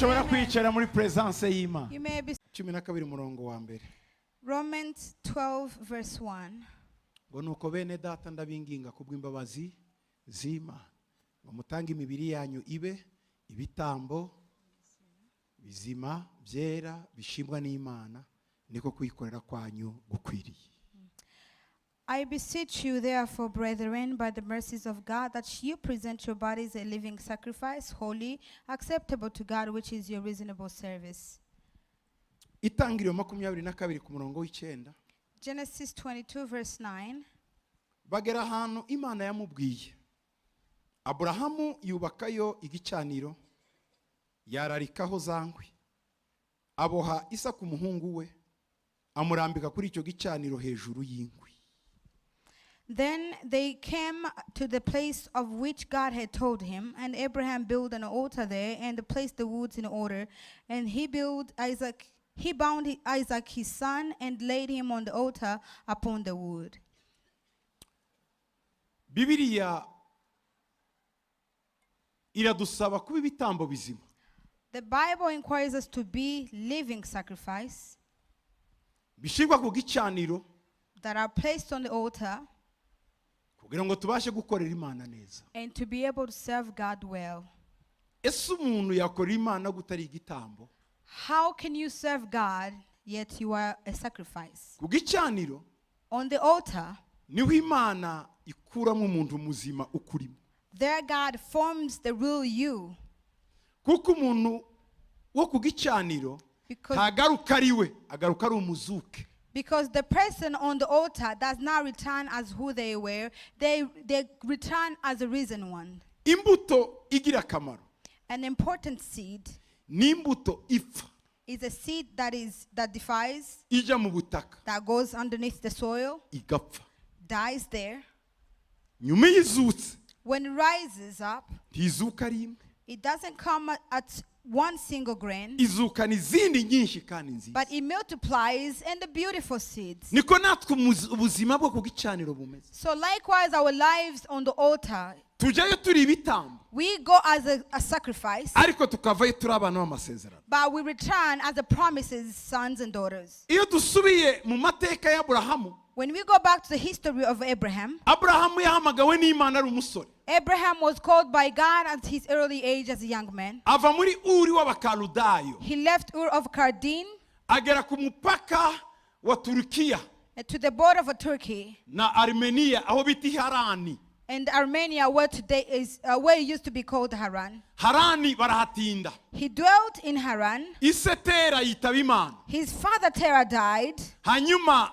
mushobora kwicara muri presence y'Imana. You may be 12 murongo wa mbere. Romans 12 verse 1. Ngo nuko bene data ndabinginga kubw'imbabazi z'Imana ngo mutange imibiri yanyu ibe ibitambo bizima byera bishimwa n'Imana niko kwikorera kwanyu gukwiriye. I beseech you, therefore, brethren, by the mercies of God, that you present your bodies a living sacrifice, holy, acceptable to God, which is your reasonable service. Itangiriro 22 ku murongo w'icenda. Genesis 22 verse 9. Bagera ahantu Imana yamubwiye. Aburahamu yubakayo igicaniro yararikaho zankwi. Aboha Isaka umuhungu we amurambika kuri icyo gicaniro hejuru y'inkwi. Then they came to the place of which God had told him, and Abraham built an altar there and placed the woods in order, and he bound Isaac his son and laid him on the altar upon the wood. Bibiliya iradusaba kuba ibitambo bizima. The Bible inquires us to be living sacrifice Bishirwa ku gicaniro that are placed on the altar kugira ngo tubashe gukorera Imana neza. and to be able to serve God well. Ese umuntu yakora Imana gutari igitambo? How can you serve God yet you are a sacrifice? Ku gicaniro On the altar, niho Imana ikuramo umuntu muzima ukurimo. there God forms the real you. Kuko umuntu wo ku gicaniro ntagaruka ari we, agaruka ari umuzuke. Because the person on the altar does not return as who they were, they return as a risen one. Imbuto igira akamaro. An important seed Ni imbuto ipfa is a seed that defies, ija mu butaka that goes underneath the soil, igapfa. dies there. Nyuma y'izutse When it rises up, ntizuka ari imwe. it doesn't come at one single grain, Izuka n'izindi nyinshi kandi nziza. but it multiplies in the beautiful seeds. Niko natwe ubuzima bwo ku gicaniro bumeze. So likewise, our lives on the altar, Tujayo turi ibitambo we go as a sacrifice, ariko tukavayo turi abana b'amasezerano. but we return as the promises, sons and daughters. Iyo dusubiye mu mateka ya Aburahamu, When we go back to the history of Abraham, Aburahamu yahamagawe n'Imana ari umusore. Abraham was called by God at his early age as a young man. Ava muri Uri w'Abakaludayo He left Ur of Kardin agera ku mupaka wa Turukiya to the border of Turkey na Armenia aho bita Harani. and Armenia, where today is where it used to be called Haran. Harani barahatinda. He dwelt in Haran. Isetera yitaba Imana. His father Terah died. Hanyuma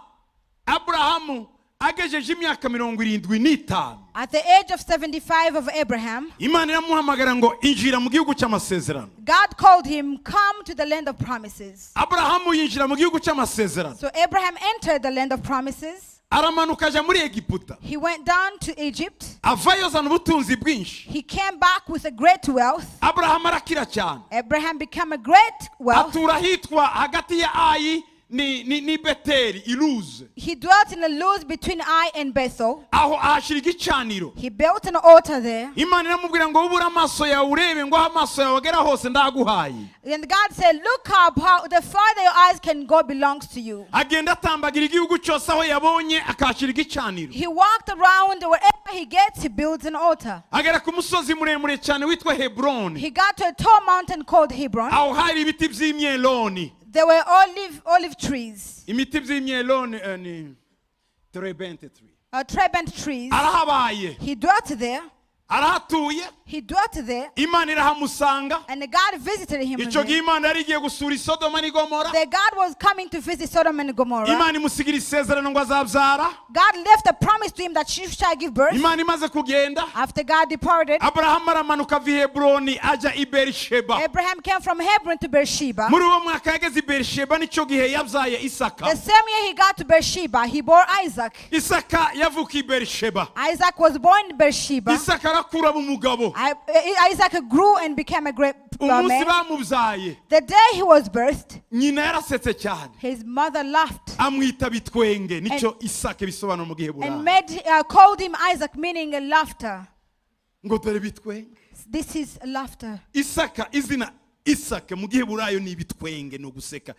Aburahamu agejeje imyaka 75. At the age of 75 of Abraham, Imana iramuhamagara ngo injira mu gihugu cy'amasezerano. God called him, come to the land of promises. Aburahamu yinjira mu gihugu cy'amasezerano. So Abraham entered the land of promises. Aramanuka aja muri Egiputa. He went down to Egypt. Avayo azana ubutunzi bwinshi. He came back with a great wealth. Aburahamu arakira cyane. Abraham became a great wealth. Atura hitwa hagati ya Ayi ni Beteli iluze. He dwelt in a luz between Ai and Bethel. Aho ahashira igicaniro. He built an altar there. Imana iramubwira ngo ubura amaso yawe urebe ngo amaso yawe agera hose ndaguhaye. And God said, look up how the farther your eyes can go belongs to you. Agenda atambagira igihugu cyose aho yabonye akashira igicaniro. He walked around wherever he gets, he builds an altar. Agera ku musozi muremure cyane witwa Hebron. He got to a tall mountain called Hebron. Aho hari ibiti by'imyeloni. There were olive trees. Imiti by'imyeloni ni terebente tree. Trebent trees. Arahabaye. He dwelt there. Arahatuye. He dwelt there. Imana irahamusanga. And God visited him. Icyo gihe Imana yari igiye gusura Sodoma ni Gomora. The God was coming to visit Sodom and Gomorrah. Imana imusigira isezerano ngo azabyara. God left a promise to him that she shall give birth. Imana imaze kugenda. After God departed, Abrahamu aramanuka ava i Hebroni ajya i Berisheba. Abraham came from Hebron to Beersheba. Muri uwo mwaka yageze i Berisheba nicyo gihe yabyaye Isaka. The same year he got to Beersheba, he bore Isaac. Isaka yavuka i Berisheba. Isaac was born in Beersheba. Isaka arakura umugabo. Isaac grew and became a great man. Umunsi bamubyaye. The day he was birthed, nyina yarasetse cyane. his mother laughed Amwita bitwenge nicyo Isaka bisobanura mu gihe and burana. called him Isaac, meaning laughter. Ngo dore bitwenge. This is laughter. Isaka izina Isaac mu giheburayo ni bitwenge no guseka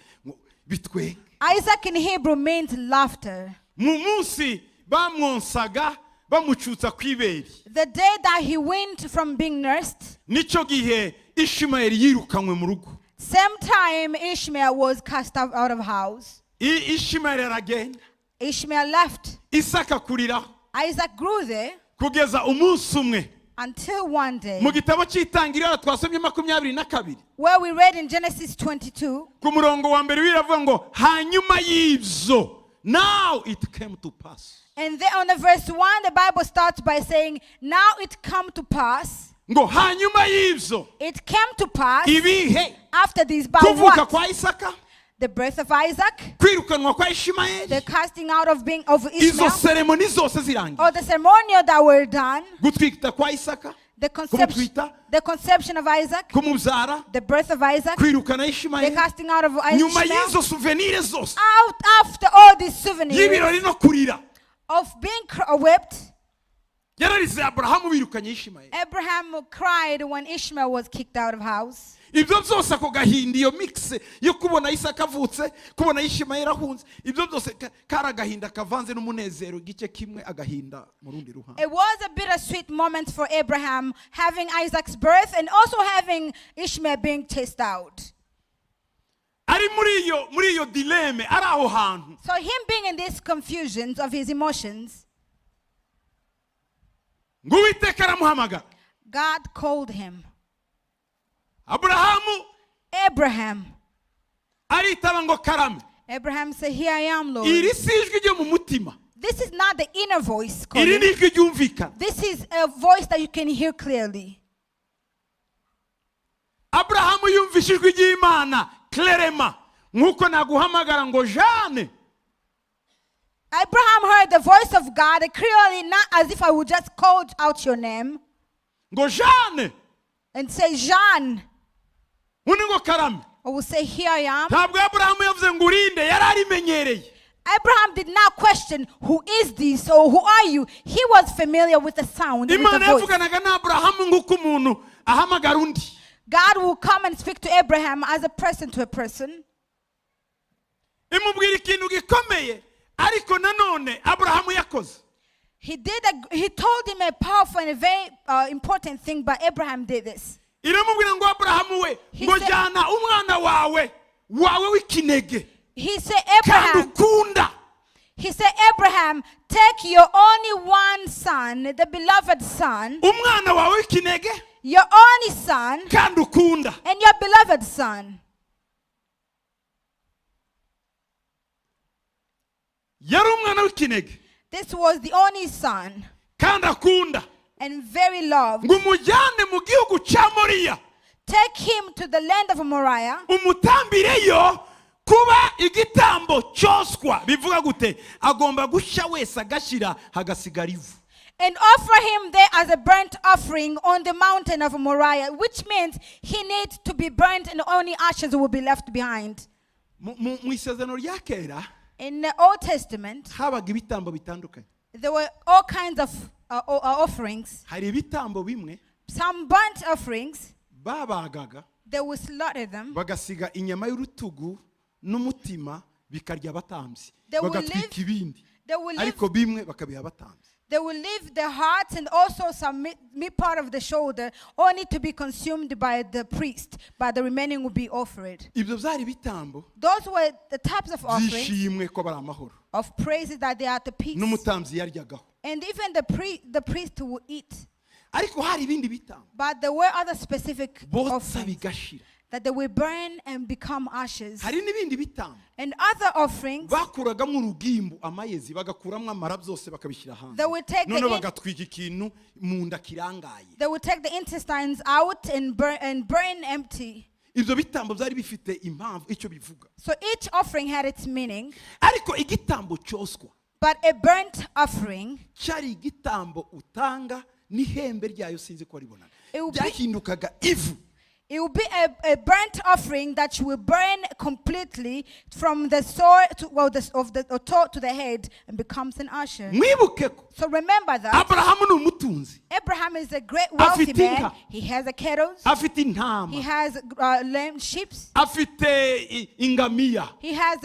bitwenge. Isaac in Hebrew means laughter. Mu munsi bamwonsaga bamucutsa kwiberi. The day that he went from being nursed, Nico gihe Ishmael yirukanywe mu rugo. same time Ishmael was cast out of house. Ishmael aragenda. Ishmael left. Isaac akurira Isaac grew there kugeza umunsi umwe. until one day, Mu gitabo cy'itangiriro twasomye 22 where we read in Genesis 22, ku murongo wa mbere biravuga ngo hanyuma y'ibyo, now it came to pass. and then on the verse 1 the Bible starts by saying, now it come to pass, Ngo hanyuma y'ibyo it came to pass ibihe after this, by kuvuka what? kwa Isaka, The birth of Isaac, kwirukanwa kwa Ishmael, the casting out of izo Ishmael, seremoni zose zirangiye, or the ceremonial that were done, gutwita kwa Isaka, the conception of Isaac, kumubyara, the birth of Isaac, kwirukana the Ishmael. casting out of Nyuma Ishmael. y'izo souvenir zose After all these souvenirs y'ibirori no kurira, of being whipped, yararize Abrahamu birukanye Ishmael. Abraham cried when Ishmael was kicked out of house. Ibyo byose ako gahinda, iyo mix yo kubona Isaka avutse, kubona Ishmael ahunze, ibyo byose kari agahinda kavanze n'umunezero, igice kimwe agahinda mu rundi ruhande. It was a bittersweet moment for Abraham, having Isaac's birth and also having Ishmael being chased out. Ari muri iyo dilemme, ari aho hantu, So him being in these confusions of his emotions, ngo Uwiteka aramuhamagara. God called him. Abraham aritaba ngo karame. Abraham said, here I am, Lord. Iri si ijwi ryo mu mutima, This is not the inner voice iri calling. ni ijwi ryumvikana. This is a voice that you can hear clearly. Abrahamu yumvishe ijwi ry'Imana clearement, nkuko naguhamagara ngo Jeanne. Abraham heard the voice of God clearly, not as if I would just call out your name Ngo Jeanne. and say, Jean. Undi ngo karame. I will say, here I am. Ntabwo Abrahamu yavuze ngo urinde, yari arimenyereye. Abraham did not question, who is this or who are you? He was familiar with the sound and with the Imana voice. yavuganaga na Abrahamu nk'uko umuntu ahamagara undi. God will come and speak to Abraham as a person to a person. Imubwira ikintu gikomeye, ariko nanone Abrahamu yakoze. He told him a powerful and a very important thing, but Abraham did this. Iramubwira ngo Abrahamu we, He ngo said- jyana umwana wawe w'ikinege He said, kandi Abraham, ukunda. Abraham, take your only one son, the beloved son, Umwana wawe w'ikinege your only son, kandi ukunda. and your beloved son. Yari umwana w'ikinege This was the only son kandi akunda. and very loved. Ngo umujyane mu gihugu cya Moriah, Take him to the land of Moriah, umutambireyo kuba igitambo cyoswa. Bivuga gute? Agomba gushya wese agashira hagasigara ivu. and offer him there as a burnt offering on the mountain of Moriah, which means he needs to be burnt and only ashes will be left behind. Mu isezerano rya kera In the Old Testament, habaga ibitambo bitandukanye. there were all kinds of offerings. Hari ibitambo bimwe Some burnt offerings, babagaga they would slaughter them. bagasiga inyama y'urutugu n'umutima bikarya abatambyi, They will bagatwika ibindi, They will ariko bimwe bakabiha abatambyi. They will leave the hearts and also some meat part of the shoulder, only to be consumed by the priest, but the remaining will be offered. Ibyo byari ibitambo Those were the types of offerings byishimwe ko bari amahoro, of praises that they are at the peace. n'umutambyi yaryagaho. And even the priest will eat. Ariko hari ibindi bitambo But there were other specific botsa offerings bigashira. that they will burn and become ashes. Hari n'ibindi bitambo And other offerings, bakuragamo urugimbu, amayezi, bagakuramo amara byose bakabishyira hanze, they will take none the bagatwika ikintu mu nda kirangaye. they will take the intestines out and burn empty. Ibyo bitambo byari bifite impamvu icyo bivuga. So each offering had its meaning. Ariko igitambo cyoswa But a burnt offering, cyari igitambo utanga n'ihembe ryayo, sinzi ko ribona, It will be- byahindukaga ivu. It will be a burnt offering that you will burn completely from the sore to, well, of the toe to the head and becomes an asher. mwibuke ko So remember that aburahamu ni umutunzi, Abraham is a great wealthy Afite man. inka. He has a cattle. afite He intama, has lamb, sheep. afite ingamiya, He has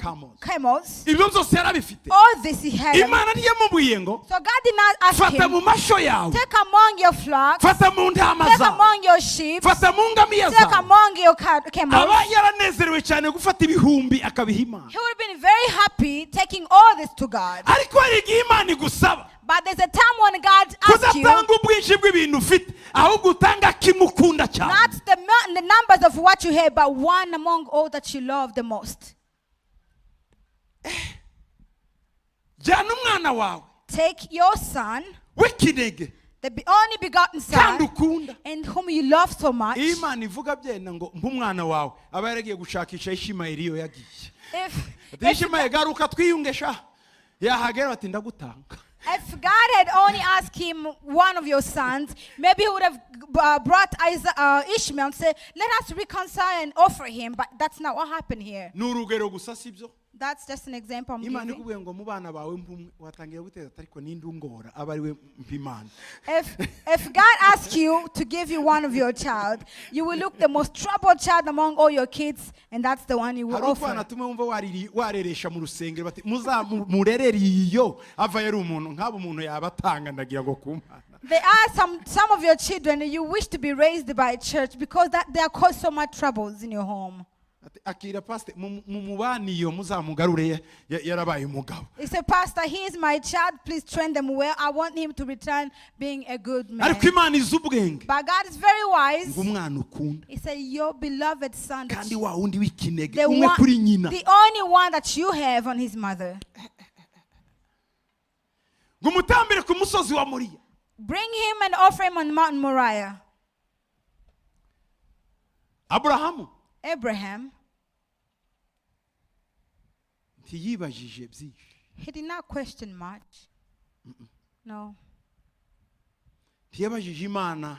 Camels. camels. ibyo byose yarabifite. All this he has. Imana ntiyamubwiye ngo So God did not ask fata him, mu masho yawe, take among your flocks, fata mu ntama take zawe, among your sheep, fata mu ngamiya take zawe. among your camels. aba yaranezerewe cyane gufata ibihumbi akabiha Imana, He would have been very happy taking all this to God. ariko hari igihe Imana igusaba But there's a time when God asks you, kudatanga ubwinshi bw'ibintu ufite, ahubwo utanga kimukunda cyane. not the numbers of what you have, but one among all that you love the most. jyana umwana wawe Take your son, w'ikinege the only begotten kandi son, ukunda. and whom you love so much. iyo Imana ivuga byenda ngo nk'umwana wawe aba yaragiye gushakisha Ishimayeli iyo yagiye, ati If Ishimayeli garuka twiyunge sha, yahagera bati ndagutanga. If God had only asked him one of your sons, maybe he would have brought Ishmael and said, let us reconcile and offer him. But that's not what happened here. ni urugero gusa sibyo. That's just an example I'm Imana giving. ikubwiye ngo mu bana bawe mpumwe watangiye guteza ariko n'indungora aba ari we mpimana. If God asks you to give you one of your child, you will look the most troubled child among all your kids, and that's the one you will hari utwana offer. tumwe wumva wareresha mu rusengero bati muzamurerere iyo ava yari umuntu nk'abo umuntu yabatanga ndagira ngo kumpana. There are some of your children that you wish to be raised by a church because that they are caused so much troubles in your home. akira pastor mubaniyo muzamugarure yarabaye umugabo. He said, Pastor, he is my child. Please train them well. I want him to return being a good man. ariko Imana izi ubwenge But God is very wise. ngo umwana ukunda He said, your beloved son, that kandi you- wa wundi w'ikinege the, umwe kuri nyina, the only one that you have on his mother. ngo umutambire ku musozi wa Moriya. Bring him and offer him on Mount Moriah. Aburahamu Abraham, ntiyibajije byinshi, he did not question much. No. ntiyabajije Imana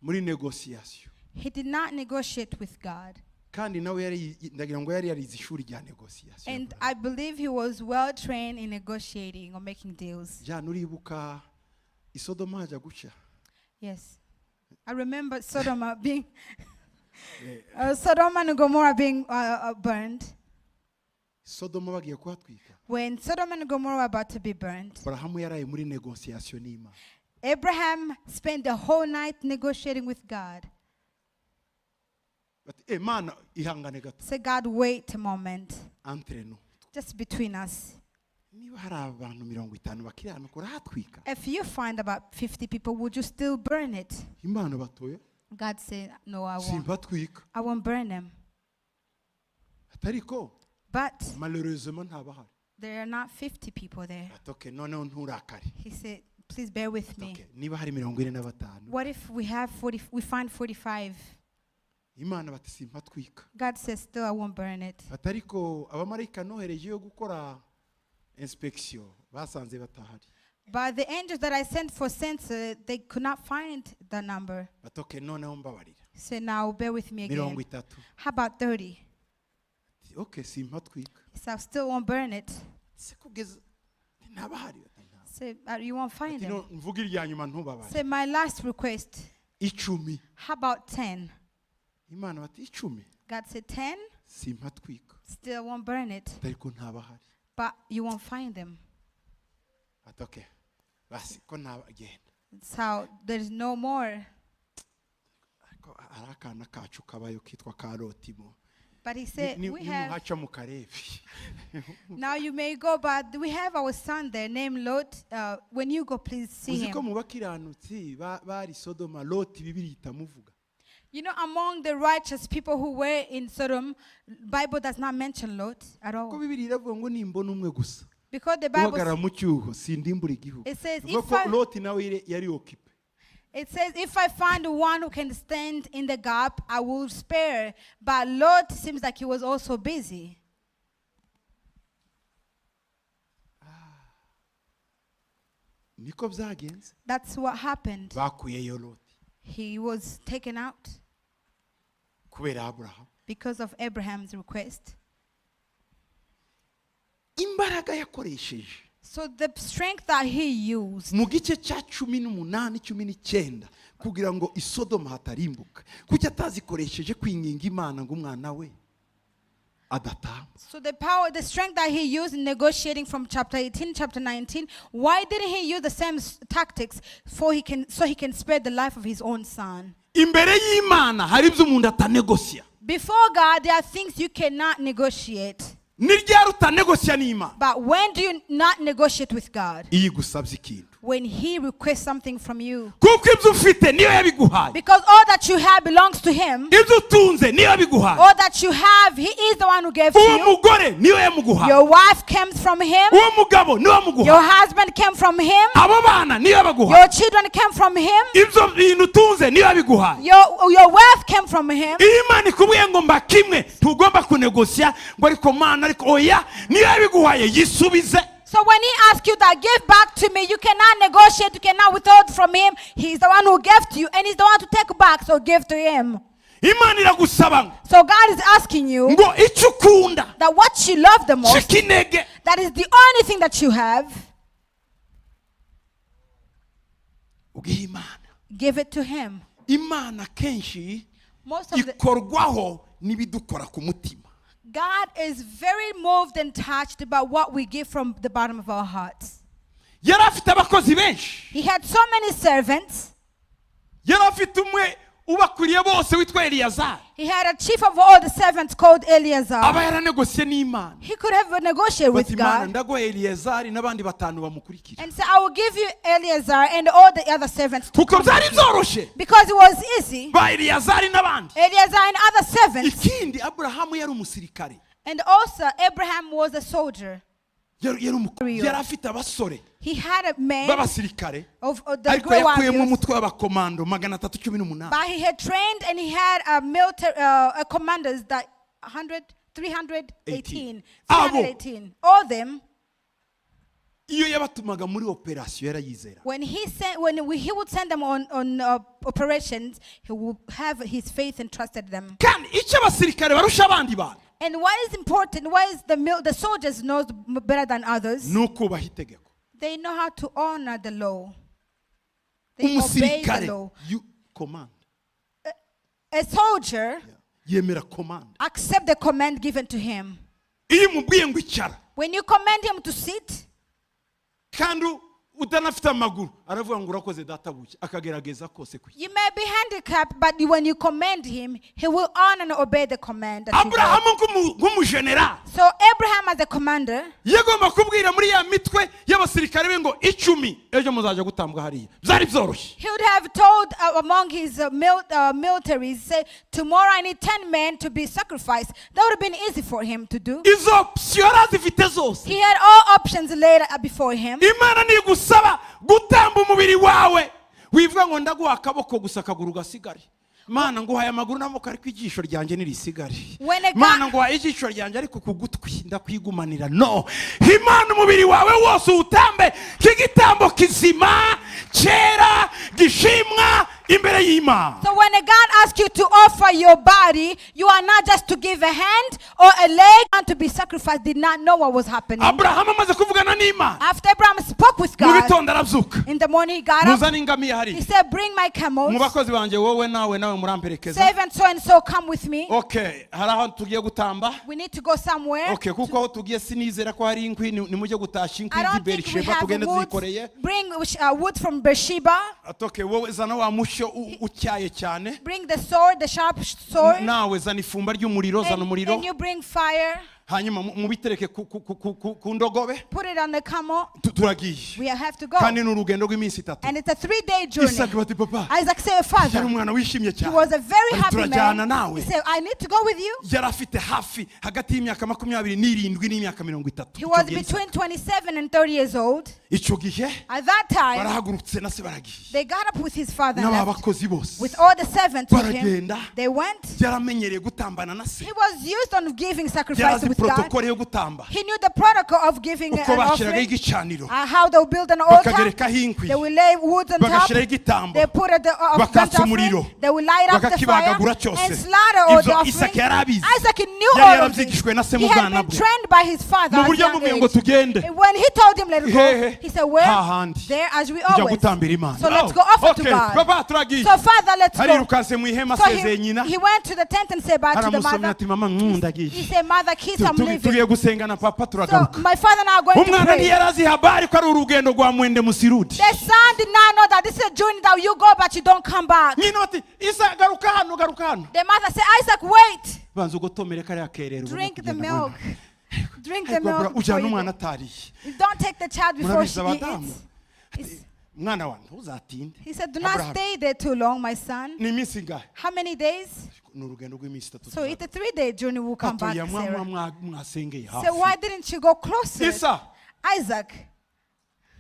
muri negosiyasiyo, He did not negotiate with God. kandi nawe ndagira ngo yari yarize ishuri rya negosiyasiyo. And I believe he was well trained in negotiating or making deals. jyana uribuka isodoma hajya guca, Yes. I remember Sodom being Sodom and Gomorrah being burned. sodoma bagiye kuhatwika, When Sodom and Gomorrah were about to be burned, Aburahamu yaraye muri negosiyasiyo n'Imana. Abraham spent the whole night negotiating with God. bati Mana ihangane gato Say, God, wait a moment. entre nous, Just between us. niba hari abantu 50 bakiranuka urahatwika. If you find about 50 people, would you still burn it? Imana batoya God said, no, I won't. simbatwika, I won't burn them. atariko But malheureusement ntabahari. there are not 50 people there. atoke noneho nturakare. He said, please bear with me. Okay, niba hari 45, What if we have 40, we find 45? Imana bati simpatwika. God says, still I won't burn it. atariko abamarayika nohereje yo gukora inspection basanze batahari. But the angels that I sent for census, they could not find the number. batoke noneho mbabarira He said, now bear with me again. 30. How about 30? Okay, simpatwika. He said, I still won't burn it. se kugeza ntabahari. He said, you won't find them. mvuga irya nyuma ntubabare. Say, my last request. 10. How about 10? Imana bati 10 God said, 10? simpatwika, Still won't burn it. ariko ntabahari. But you won't find them. atoke basi ko ntabagenda, So there's no more. ariko hari akana kacu kabayo kitwa Karotimo. But he said, we have, haca mu karevi. now you may go, but we have our son there named Lot. When you go, please see uzi ko him. mu bakiranutsi bari Sodoma Loti Bibiri itamuvuga. You know, among the righteous people who were in Sodom, Bible does not mention Lot at ko all. Bibiri iravuga ngo nimbona umwe gusa Because the Bible, uhagarara mu cyuho sindimbura igihugu. it says, Bivuga if ko I, Loti nawe yari okipe. it says, if I find one who can stand in the gap, I will spare. But Lot seems like he was also busy. niko byagenze. That's what happened. bakuyeyo Loti. He was taken out. kubera Abraham. Because of Abraham's request. Imbaraga yakoresheje. So the strength that he used. Mu gice cya 18-19 kugira ngo Isodoma hatarimbuka. Kuki atazikoresheje kwinginga Imana ngo umwana we adatamba. So the strength that he used in negotiating from chapter 18, chapter 19, why didn't he use the same tactics so he can spare the life of his own son? Imbere y'Imana hari ibyo umuntu atanegosia. Before God, there are things you cannot negotiate. Ni ryari utanegosia n'Imana? But when do you not negotiate with God? Iyo igusabye ikintu. When he requests something from you. Kuko ibyo ufite niyo yabiguhaye. Because all that you have belongs to him. Ibyo utunze niyo yabiguhaye. All that you have, he is the one who gave to Uwo you. mugore niyo yamuguhaye. Your wife came from him. Uwo mugabo niyo yamuguhaye. Your husband came from him. Abo bana niyo yabaguhaye. Your children came from him. Ibyo bintu utunze niyo yabiguhaye. Your wealth came from him. Imana ikubwiye ngo mbakimwe tugomba kunegosia ngo ariko Mana ariko oya niyo yabiguhaye yisubize. So when he asks you that give back to me, you cannot negotiate, you cannot withhold from him. He's the one who gave to you and he's the one to take back, so give to him. Imana iragusaba. So God is asking you Ngo icyo ukunda. that what you love the most, Shikinege. that is the only thing that you have, Ugihe Imana. give it to him. Imana kenshi Most of the ikorwaho nibidukora ku mutima. God is very moved and touched about what we give from the bottom of our hearts. Yari afite abakozi benshi. He had so many servants. Yari afite umwe ubakuriye bose witwa Eliyazari. He had a chief of all the servants called Eleazar. Aba yaranegosiye n'Imana. He could have negotiated with Bati Imana God ndaguha Eliyazari n'abandi batanu bamukurikira. and said, I will give you Eleazar and all the other servants to Kuko come byari with you. byoroshe. Because it was easy. Ba Eliyazari n'abandi. Eleazar and other servants. Ikindi Aburahamu yari umusirikare. And also Abraham was a soldier. Yari afite abasore He had a man b'abasirikare. of the Ariko great yakuyemo warriors. umutwe w'abakomando 318. But he had trained and he had a military commanders that 318. Abo. 318. All them. Iyo yabatumaga muri operation yarayizera. When he would send them on operations, he would have his faith and trusted them. Kandi icyo abasirikare barusha abandi bantu. And what is important, what is the soldiers knows better than others? Nukubaha itegeko. They know how to honor the law. They obey the Umusirikare law. you command. A soldier Yemera command. accept the command given to him. Iyo umubwiye ngo icara When you command him to sit, kandi utanafite amaguru aravuga ngo urakoze databuja akagerageza kose kwi. you may be handicapped, but when you command him, he will honor and obey the command that you Aburahamu nk'umujenerali. So Abraham as a commander, yagomba kubwira muri ya mitwe y'abasirikare be ngo 10 ejo muzaje gutambwa hariya. Byari byoroshye. he would have told among his militaries, say, tomorrow I need 10 men to be sacrificed. That would have been easy for him to do. Izo option yarazifite zose. He had all options laid before him. Imana ni gusaba gutamba umubiri wawe. Wivuga ngo ndaguha akaboko gusa akaguru gasigare. Mana nguhaye amaguru n'amoko ariko ijisho ryanjye nirisigare. Mana nguhaye ijisho ryanjye ariko kugutwi ndakwigumanira. No. Imana umubiri wawe wose utambe kigitambo kizima cyera gishimwa imbere y'Imana. So when God asks you to offer your body, you are not just to give a hand or a leg and to be sacrificed. Did not know what was happening. Abraham amaze kuvugana n'Imana. After Abraham spoke with Mu God, gitondo arabyuka. in the morning he got up. Muzana ingamiya hari. He said, bring my camels. Mu bakozi banje wowe nawe muramperekeza. Servant so and so come with me. Okay, hari aho tugiye gutamba. We need to go somewhere. Okay, kuko aho tugiye sinizera ko hari inkwi nimujye gutasha inkwi I don't think we z'Berisheba have tugende wood. tuzikoreye. Bring wood from Beersheba. Okay, wowe zana wa mushyo ucyaye cyane. Bring the sword, the sharp sword. Nawe zana ifumba ry'umuriro, zana umuriro. And you bring fire. Hanyuma mubitereke ku ndogobe. Put it on the camel. Turagiye. We have to go. Kandi n'urugendo rw'iminsi 3. And it's a 3-day journey. Isaac bati papa. Isaac said, Father. Yari umwana wishimye cyane. He was a very happy turajyana man. nawe. He said, I need to go with you. Yari afite hafi hagati y'imyaka 27 n'imyaka 30. He was between 27 and 30 years old. Ico gihe At that time, barahagurutse na se baragiye. they got up with his father and left. N'abakozi bose. With all the servants with him. Baragenda. They went. Yaramenyereye gutambana na se. He was used on giving sacrifice with protokole yo gutamba He knew the protocol of giving an uko bashyiraga offering, igicaniro how they will build an altar. bakagerekaho inkwi They will lay wood on top. bagashyiraho igitambo They put the bakatsa umuriro they will light up the fire bakakibagagura and cyose slaughter all the ibyo Isaka yari offering. abizi Isaac knew yari all of this. yarabyigishwe na se He mu had bwana been bwe trained by his father mu at buryo young amubwiye ngo age. tugende When he told him let Hehe. go, he said, where? hahandi There, as we tujya always. gutambira Imana So let's go offer to okay God. papa turagiye So father, let's go. arirukanse mu ihema So asezeye nyina he went to the tent and said bye to the aramusomya mother. ati mama He ndagiye said, mother, kiss, I'm tugiye leaving. gusenga na papa So turagaruka my father and I are going to umwana pray. ntiyari azi habari ko ari urugendo rwa mwende musirudi The son did not know that this is a journey that you go but you don't come back. nyina ati isa garuka hano garuka hano The mother said, Isaac, wait. banza ugotomere kariya kerera Drink the milk. Drink the milk. before ujyana you umwana go. atariye Don't take the child before she murabizi abadamu eats. mwana wanjye ntuzatinde He said, do not Abraham. stay there too long, my son. ni iminsi ingahe How many days? ni urugendo rw'iminsi itatu So it's a 3-day journey. We'll come back, atoya Sarah. mwasengeye So why hafi didn't you go closer? isa Isaac,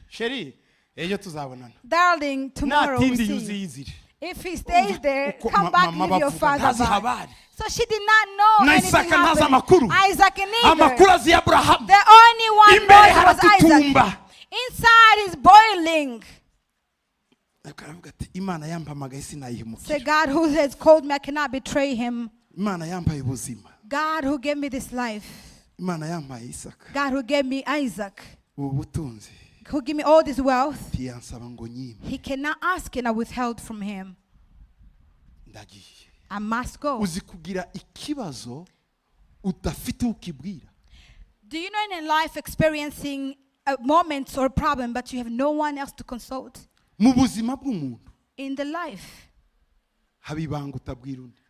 sheri ejo tuzabonana darling, tomorrow we'll natindi see you. yuziyizire If he stays there, Uko come back, mama leave your bavuga, father ntazi back. habari. So she did not know Na anything Isaka ntazi happened. amakuru. Isaac neither. amakuru azi ya Aburahamu The only one imbere knows was haratutumba Isaac. Inside is boiling. akavuga ati imana yampamagaye Say, sinayihemukira God who has called me, I cannot betray him. imana yampaye ubuzima God who gave me this life. imana yampaye Isaka God who gave me Isaac. ubu butunzi Who gave me all this wealth. ntiyansaba ngo nyime He cannot ask and I withheld from him. ndagiye I must go. uzi kugira ikibazo udafite ukibwira Do you know in life experiencing a moment or a problem but you have no one else to consult? mu buzima bw'umuntu In the life, haba ibanga utabwira undi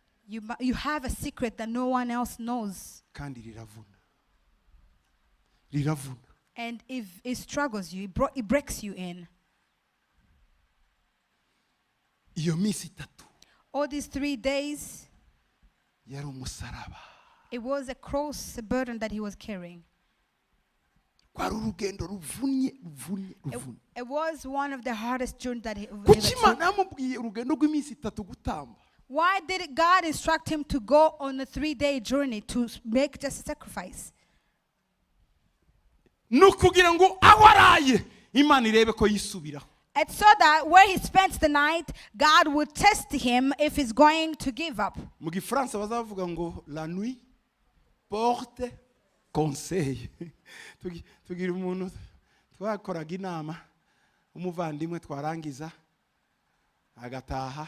you have a secret that no one else knows. kandi riravuna And if it struggles you, it breaks you in. iyo minsi itatu All these 3 days, yari umusaraba it was a cross, a burden that he was carrying. kwari urugendo ruvunye It was one of the hardest journeys that he kuki ever took. imana yamubwiye urugendo rw'iminsi itatu gutamba Why did God instruct him to go on a 3-day journey to make just a sacrifice? ni ukugira ngo aho araye imana irebe ko yisubiraho And so that where he spends the night, God would test him if he's going to give up. mu gifaransa bazavuga ngo la nuit porte conseil tugira umuntu twakoraga inama umuvandimwe twarangiza agataha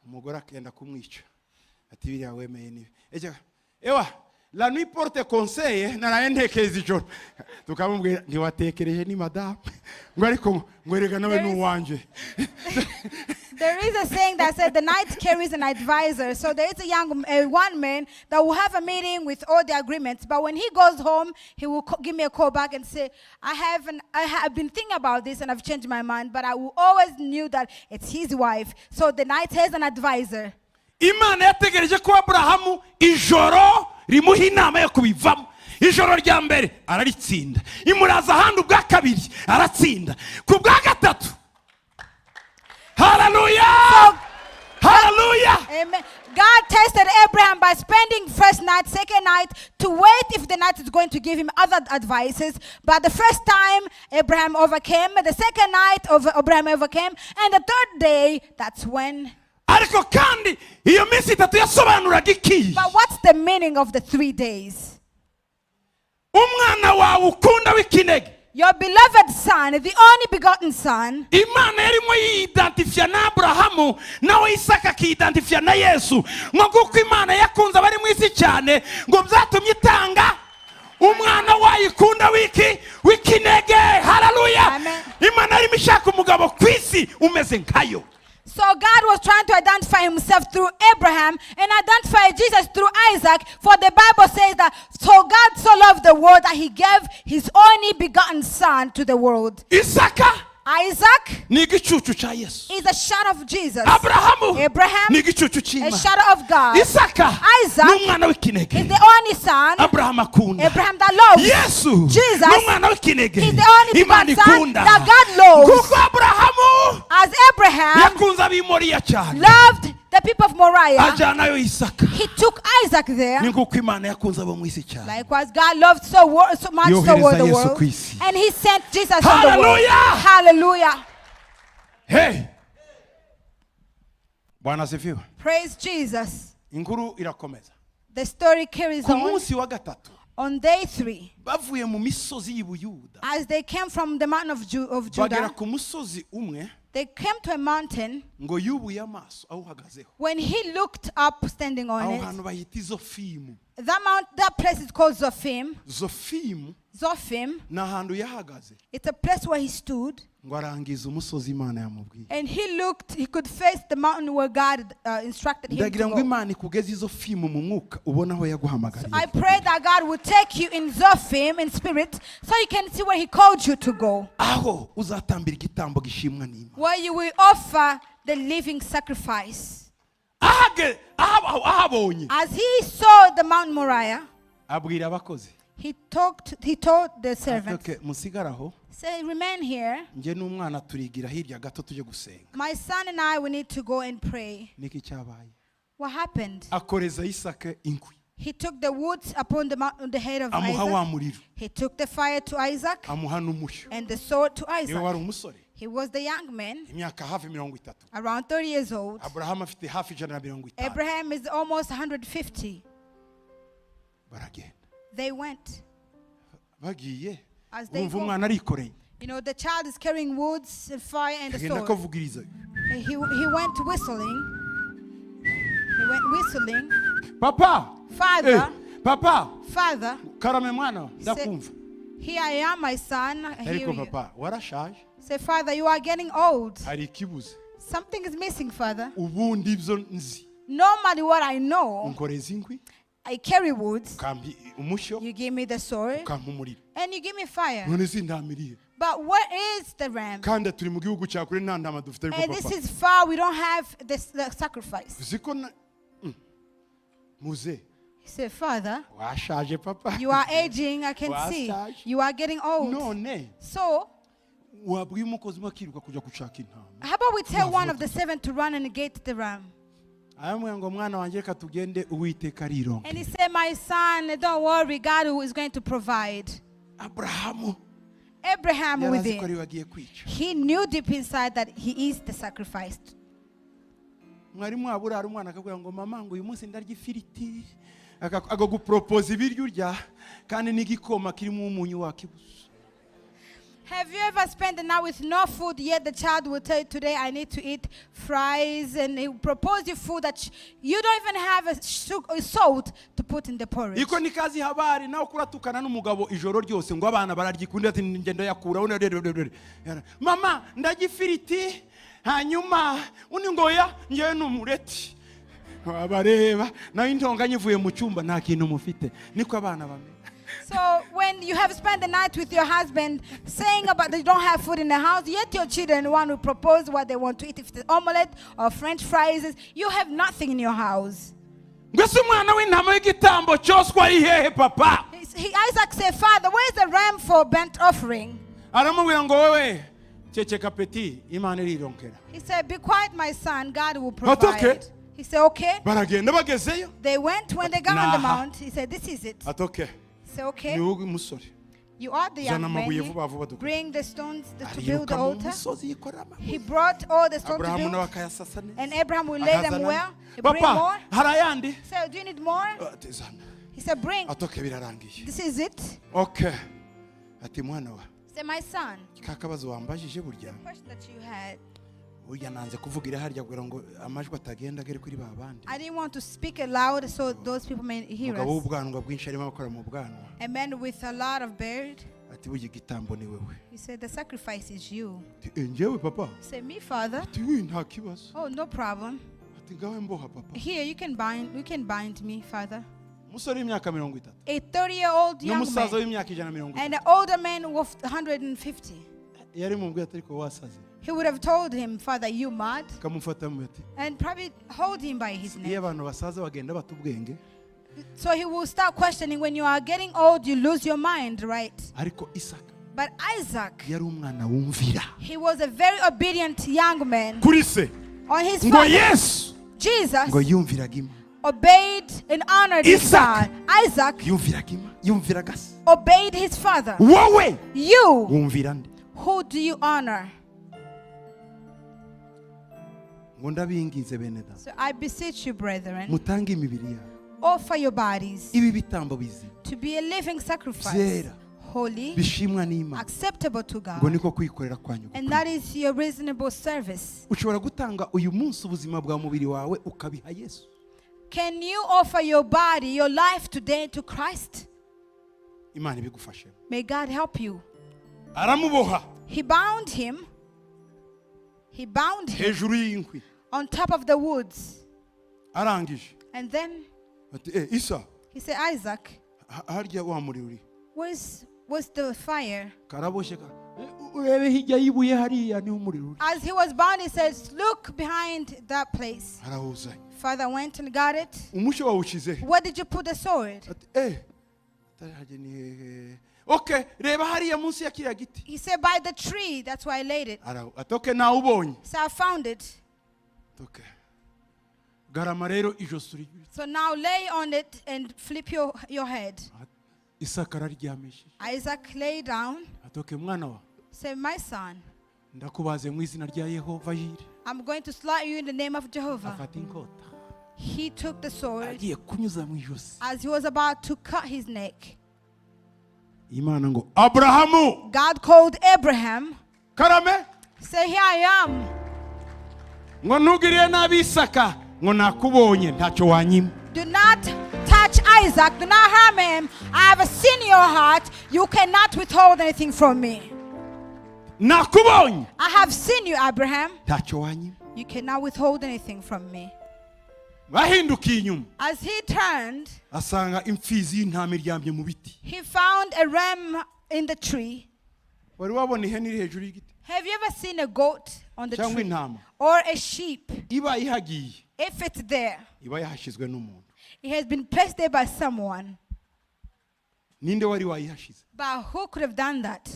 umugore akenda kumwica ati biriya wemeye nibi ewa la nuit porte conseil naraye ntekereza ijoro tukamubwira ntiwatekereje ni madame ngo ariko ngo erega nawe n'uwanje. There is a saying that said the night carries an advisor. So there is one man that will have a meeting with all the agreements. But when he goes home, he will give me a call back and say, I have been thinking about this and I've changed my mind. But I will always knew that it's his wife. So the night has an advisor. Imana yategereje ko Aburahamu ijoro rimuha inama yo kubivamo. Ijoro rya mbere araritsinda, imuraza ahandi ubwa kabiri aratsinda, ku bwa gatatu hallelujah, hallelujah. Amen. God tested Abraham by spending first night, second night, to wait if the night is going to give him other advices. But the first time, Abraham overcame. The second night, Abraham overcame. And the third day, that's when. Ariko kandi iyo minsi itatu yasobanuraga iki? But what's the meaning of the 3 days? Umwana wawe ukunda w'ikinege, your beloved son, the only begotten son. Imana yarimo yidentifia na Aburahamu nawe Isaka akidentifia na Yesu, ngo kuko Imana yakunze abari mu isi cyane ngo byatumye itanga umwana wayikunda w'ikinege. Hallelujah. Imana yarimo ishaka umugabo ku isi umeze nkayo. So God was trying to identify himself through Abraham and identify Jesus through Isaac. For the Bible says that, so God so loved the world that he gave his only begotten son to the world. Isaac is a shadow of Jesus. Abraham is a shadow of God. Isaac is the only son Abraham that loves. Jesus is the only begotten son that God loves. As Abraham loved the the people of Moriah, ajyanayo Isaka. he took Isaac there. Ni nguko Imana yakunze abo mu isi cyane. Likewise, God loved so much so Yohereza the Yesu world. ku isi. And he sent Jesus on the world. Hallelujah! Hallelujah. Hey! Bwana asifiwe. Praise Jesus. Inkuru irakomeza. The story carries Ku on. munsi wa gatatu On day 3, bavuye mu misozi y'Ubuyuda as they came from the mountain of bagera Judah, ku musozi umwe they came to a mountain. ngo yubuye amaso awuhagazeho. When he looked up, standing on Aho it, hantu bahita Zofimu. that place is called Zophim. Zofimu Zophim. ni ahantu yahagaze It's a place where he stood, ngo arangiza umusozi Imana yamubwiye. and he could face the mountain where God instructed him to Ndagira ngo go. Imana ikugeze Zofimu mu mwuka ubona aho yaguhamagariye. I pray that God will take you in Zophim in spirit, so you can see where he called you to go, Aho uzatambira igitambo gishimwa n'Imana. where you will offer the living sacrifice. Ahabonye As he saw the Mount Moriah, abwira abakozi. he told the servants, Okay, musigaraho. say, remain here. Nje n'umwana turigira hirya gato tuje gusenga. My son and I, we need to go and pray. Niki cyabaye? What happened? Akoreza Isaka inkwi. He took the woods upon the head of Amuha wa Isaac. muriro. He took the fire to Isaac Amuha n'umushyo. and the sword to Niwe wari Isaac. umusore. He was the young man, Imyaka hafi 30. around 30 years old. Abrahamu afite hafi 150. Abraham is almost 150. Baragenda. They went. Bagiye. As they Umva go, umwana arikoreye. you know, the child is carrying woods and fire and the Agenda sword. akavugiriza. He went whistling. He went whistling. Papa! Father, Papa! Father, Karame mwana, ndakumva. here I am, my son. I hear Ariko you. papa, warashaje. Say, Father, you are getting old. Hari ikibuze. Something is missing, Father. Ubundi ibyo nzi. Normally, what I know, Unkoreza inkwi, I carry woods. ukampa umushyo, You give me the sword, ukampa umuriro. and you give me fire. None sindamiriye. But where is the ram? Kandi turi mu gihugu cya kure nta ntama dufite ariko And this papa. is far. We don't have the sacrifice. Uziko na muze. He said, Father, Washaje papa. you are aging. I can see. Washaje. You are getting old. None So, wabwiye umukozi mwakiruka kujya gushaka intama. how about we tell one of the seven to run and get the ram? Ayamwe ngo mwana wanjye reka tugende Uwiteka arironke. And he said, my son, don't worry. God who is going to provide. Abrahamu Abraham with yarazi ko ari him. wagiye kwica. He knew deep inside that he is the sacrificed. Mwarimu waburara umwana akabwira ngo mama ngo uyu munsi ndarya ifiriti. Agagupropose ibiryo urya kandi n'igikoma kirimo umunyu wakibuza. Have you ever spent the night with no food, yet the child will tell you, today I need to eat fries, and he will propose you food that you don't even have a salt to put in the porridge. Iko ni kazi habari nawe kuratukana n'umugabo ijoro ryose ngo abana bararyikunda ati ngendo yakura mama ndarya ifiriti hanyuma uni ngoya ngewe n'umureti abareba nayo intonganya ivuye mu cyumba nta kintu mufite niko abana bameze. So when you have spent the night with your husband saying about they don't have food in the house, yet your children want to propose what they want to eat, if it's omelette or French fries, you have nothing in your house. Ngwese umwana w'intama y'igitambo cyoswa ari hehe papa? Isaac said, Father, where's the ram for burnt offering? Aramubwira ngo wowe ceceka peti Imana irironkera. He said, be quiet, my son, God will provide. Okay. He said, okay. Baragenda bagezeyo. They went. When they got on the Naha. mount, he said, this is it. Atoke. He said, okay. Ni wowe musore. You are the Zana young man. amabuye vuba vuba dukora. Bring the stones to build the Ariruka mu altar. musozi yikorera amabuye. He brought all the stones to Abrahamu nawe build. akayasasa neza. And Abraham will lay them Akazana. well. He bring Papa more. hari ayandi? He said, do you need more? Ati zana. He said, bring. Atoke birarangiye. This is it. Okay. Ati mwana wa He said, my son, kakabazo wambajije burya. the question that you had, Burya nanze kuvugira harya kugira ngo amajwi atagenda agere kuri babandi. I didn't want to speak it loud so those people may hear Umugabo us. w'ubwanwa bwinshi arimo akora mu bwanwa. A man with a lot of beard. Ati burya igitambo ni wewe. He said, the sacrifice is you. Ati njyewe papa. He said, me, Father? Ati wi nta kibazo. Oh, no problem. Ati ngawe mboha papa. Here, you can bind me, Father. Umusore w'imyaka 30. A 30-year-old young N'umusaza man w'imyaka 150. and an older man of 150. Yari mu bwato ariko wasaze. He would have told him, Father, you mad? Kamufata mu ati. And probably hold him by his Iyo neck. abantu basaza bagenda bata ubwenge. So he will start questioning, when you are getting old, you lose your mind, right? Ariko Isaka But Isaac, yari umwana wumvira. he was a very obedient young man. Kuri se On his ngo father, Yesu Jesus ngo yumviraga Imana. obeyed and honored his Isaac. son. Isaac Yumviraga Imana, yumviraga se. obeyed his father. Wowe You, wumvira nde? who do you honor? Ngo ndabingize bene data, So I beseech you, brethren, mutange imibiri yawe offer your bodies ibi bitambo bizima to be a living sacrifice, byera holy, bishimwa n'Imana, acceptable to ngo God. niko kwikorera kwanyu And gukwiye. that is your reasonable service. Ushobora gutanga uyu munsi ubuzima bwa mubiri wawe ukabiha Yesu. Can you offer your body, your life today to Christ? Imana ibigufashe. May God help you. Aramuboha He bound him. He bound him hejuru y'inkwi, on top of the woods. arangije And then ati Isa, he said, Isaac, harya wa muri uri where's the fire? karaboshye ka urebe hirya y'ibuye hariya niho umuriro uri. As he was bound, he says, look behind that place. Arawuzanye. Father went and got it. Umushyo wawushize he? Where did you put the sword? Ati tarahajye ni hehe? Okay, reba hariya munsi ya kiriya giti. He said, by the tree. That's where I laid it. Ati okay, nawubonye. So I found it. Okay. Garama rero ijosi uri. So now lay on it and flip your head. Isaka araryamishije. Isaac lay down. Ati okay, mwana wa, Say, my son, ndakubaze mu izina rya Yehova yire. I'm going to slaughter you in the name of Jehovah. Afata inkota. He took the sword Agiye kunyuza mu ijosi. as he was about to cut his neck. Imana ngo Abrahamu, God called Abraham. karame, Say, here I am. ngo ntugiriye nabi Isaka, ngo nakubonye ntacyo wanyima. Do not touch Isaac. Do not harm him. I have seen your heart. You cannot withhold anything from me. Nakubonye I have seen you, Abraham. ntacyo wanyima. You cannot withhold anything from me. Bahindukiye inyuma, As he turned, asanga imfizi y'intama iryamye mu biti. he found a ram in the tree. Wari wabona ihene iri hejuru y'igiti Have you ever seen a goat on the cyangwa tree? intama? Or a sheep? Iba ihagiye, If it's there, iba yahashizwe n'umuntu. it has been placed there by someone. Ninde wari wayihashize? But who could have done that?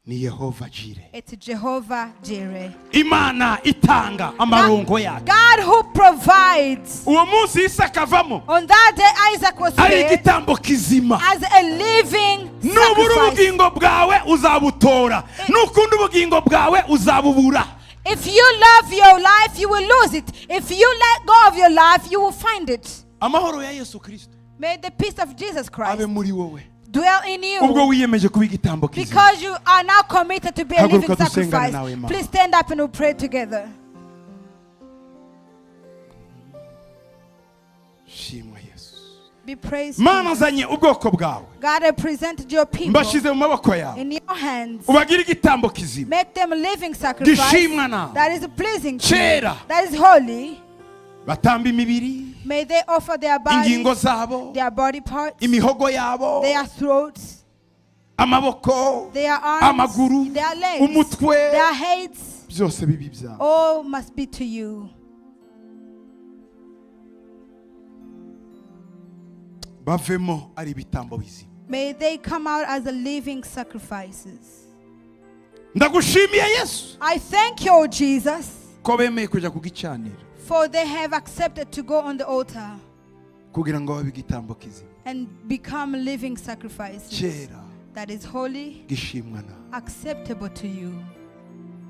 Ni Yehova Jire. It's Jehovah Jireh. Imana itanga amarongo yake. God who provides. Uwo munsi Isaka avamo On that day, Isaac was ari raised igitambo kizima. as a living Nubura sacrifice. ubugingo bwawe uzabutora, nukunda ubugingo bwawe uzabubura. If you love your life, you will lose it. If you let go of your life, you will find it. Amahoro ya Yesu Kristo May the peace of Jesus Christ abe muri wowe. dwell in Ubwo you. wiyemeje kuba igitambo kizima. Because you are now committed to be a Haguruka living dusengane sacrifice. nawe, Mama. Please stand up and we'll pray together. Shimwa Yesu. Be praised. Mana nzanye ubwoko bwawe, God, I presented your people mbashize mu maboko yawe, in your hands. ubagire igitambo kizima Make them a living sacrifice gishimwa nawe. that is pleasing to you, Cyera. that is holy. Batamba imibiri, May they offer their ingingo bodies, zabo, their body parts, imihogo yabo, their throats, amaboko, their arms, amaguru, their legs, umutwe, their heads. byose bibi byawe. All must be to you. Bavemo ari ibitambo bizima. May they come out as a living sacrifices. Ndagushimiye Yesu I thank you, O Jesus, ko bemeye kuja ku gicaniro for they have accepted to go on the altar kugira ngo babe igitambo kizima and become living sacrifices cyera that is holy, gishimwa nawe. acceptable to you.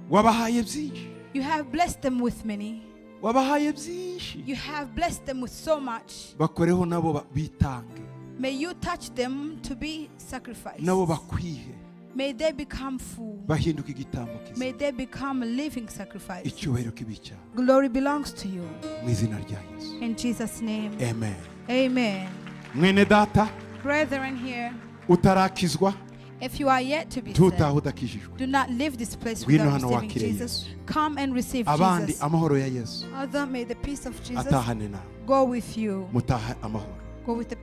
Wabahaye byinshi, You have blessed them with many. wabahaye byinshi, You have blessed them with so much. bakoreho nabo bitange, May you touch them to be sacrificed. nabo bakwihe, May they become full. bahinduka igitambo May kizima. they become a living sacrifice. Icyubahiro kibica Glory belongs to you. mu izina rya Yesu. In Jesus' name. Amen. Amen. Mwene data Brethren here, utarakizwa, if you are yet to be tutaha saved, udakijijwe. do not leave this place Ngwino without hano receiving wakire Jesus. Yesu. Come and receive Abandi Jesus. amahoro ya Yesu Other, may the peace of Jesus atahane nawe. go with you. Mutahe amahoro. Go with the